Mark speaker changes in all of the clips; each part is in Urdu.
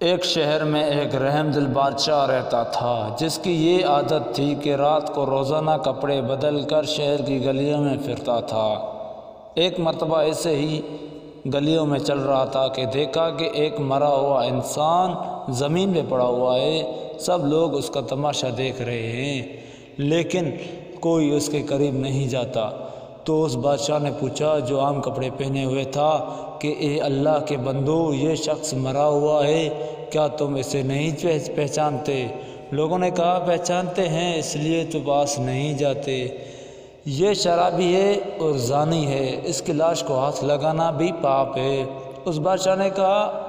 Speaker 1: ایک شہر میں ایک رحم دل بادشاہ رہتا تھا، جس کی یہ عادت تھی کہ رات کو روزانہ کپڑے بدل کر شہر کی گلیوں میں پھرتا تھا۔ ایک مرتبہ ایسے ہی گلیوں میں چل رہا تھا کہ دیکھا کہ ایک مرا ہوا انسان زمین پہ پڑا ہوا ہے۔ سب لوگ اس کا تماشا دیکھ رہے ہیں، لیکن کوئی اس کے قریب نہیں جاتا۔ تو اس بادشاہ نے پوچھا جو عام کپڑے پہنے ہوئے تھا کہ اے اللہ کے بندو، یہ شخص مرا ہوا ہے، کیا تم اسے نہیں پہچانتے؟ لوگوں نے کہا پہچانتے ہیں، اس لیے تو پاس نہیں جاتے۔ یہ شرابی ہے اور زانی ہے، اس کی لاش کو ہاتھ لگانا بھی پاپ ہے۔ اس بادشاہ نے کہا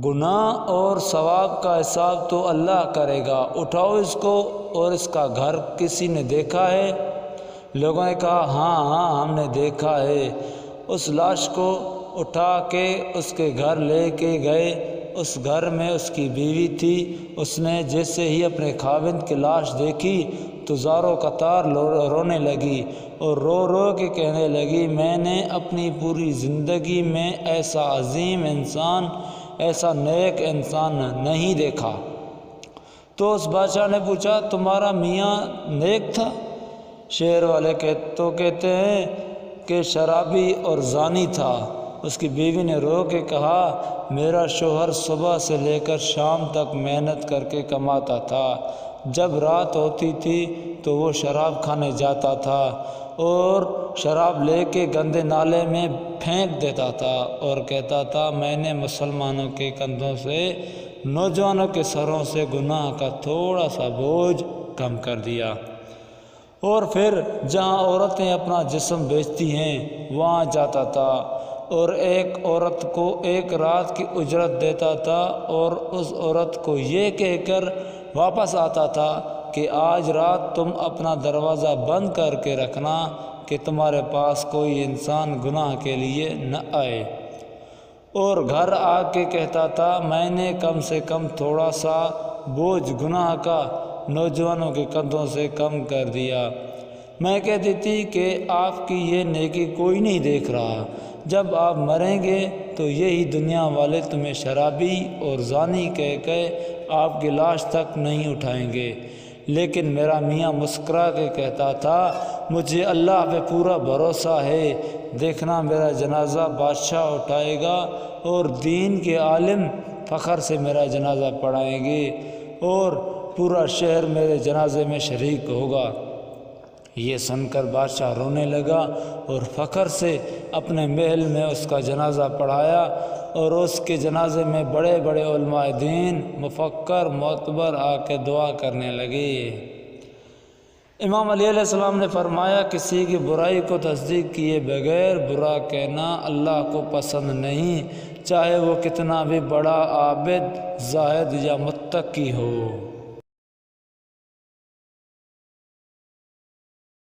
Speaker 1: گناہ اور ثواب کا حساب تو اللہ کرے گا، اٹھاؤ اس کو۔ اور اس کا گھر کسی نے دیکھا ہے؟ لوگوں نے کہا ہاں ہم نے دیکھا ہے۔ اس لاش کو اٹھا کے اس کے گھر لے کے گئے۔ اس گھر میں اس کی بیوی تھی۔ اس نے جیسے ہی اپنے خاوند کی لاش دیکھی تو زاروں قطار رونے لگی اور رو رو کے کہنے لگی میں نے اپنی پوری زندگی میں ایسا عظیم انسان، ایسا نیک انسان نہیں دیکھا۔ تو اس بادشاہ نے پوچھا تمہارا میاں نیک تھا؟ شہر والے کہتے ہیں کہ شرابی اور زانی تھا۔ اس کی بیوی نے رو کے کہا میرا شوہر صبح سے لے کر شام تک محنت کر کے کماتا تھا، جب رات ہوتی تھی تو وہ شراب کھانے جاتا تھا اور شراب لے کے گندے نالے میں پھینک دیتا تھا اور کہتا تھا میں نے مسلمانوں کے کندھوں سے، نوجوانوں کے سروں سے گناہ کا تھوڑا سا بوجھ کم کر دیا۔ اور پھر جہاں عورتیں اپنا جسم بیچتی ہیں وہاں جاتا تھا اور ایک عورت کو ایک رات کی اجرت دیتا تھا اور اس عورت کو یہ کہہ کر واپس آتا تھا کہ آج رات تم اپنا دروازہ بند کر کے رکھنا کہ تمہارے پاس کوئی انسان گناہ کے لیے نہ آئے۔ اور گھر آ کے کہتا تھا میں نے کم سے کم تھوڑا سا بوجھ گناہ کا نوجوانوں کے کندھوں سے کم کر دیا۔ میں کہتی تھی کہ آپ کی یہ نیکی کوئی نہیں دیکھ رہا، جب آپ مریں گے تو یہی دنیا والے تمہیں شرابی اور زانی کہہ کے آپ کی لاش تک نہیں اٹھائیں گے۔ لیکن میرا میاں مسکرا کے کہتا تھا مجھے اللہ پہ پورا بھروسہ ہے، دیکھنا میرا جنازہ بادشاہ اٹھائے گا اور دین کے عالم فخر سے میرا جنازہ پڑھائیں گے اور پورا شہر میرے جنازے میں شریک ہوگا۔ یہ سن کر بادشاہ رونے لگا اور فخر سے اپنے محل میں اس کا جنازہ پڑھایا اور اس کے جنازے میں بڑے بڑے علماء دین، مفکر، معتبر آ کے دعا کرنے لگے۔ امام علی علیہ السلام نے فرمایا کسی کی برائی کو تصدیق کیے بغیر برا کہنا اللہ کو پسند نہیں، چاہے وہ کتنا بھی بڑا عابد، زاہد یا متقی ہو۔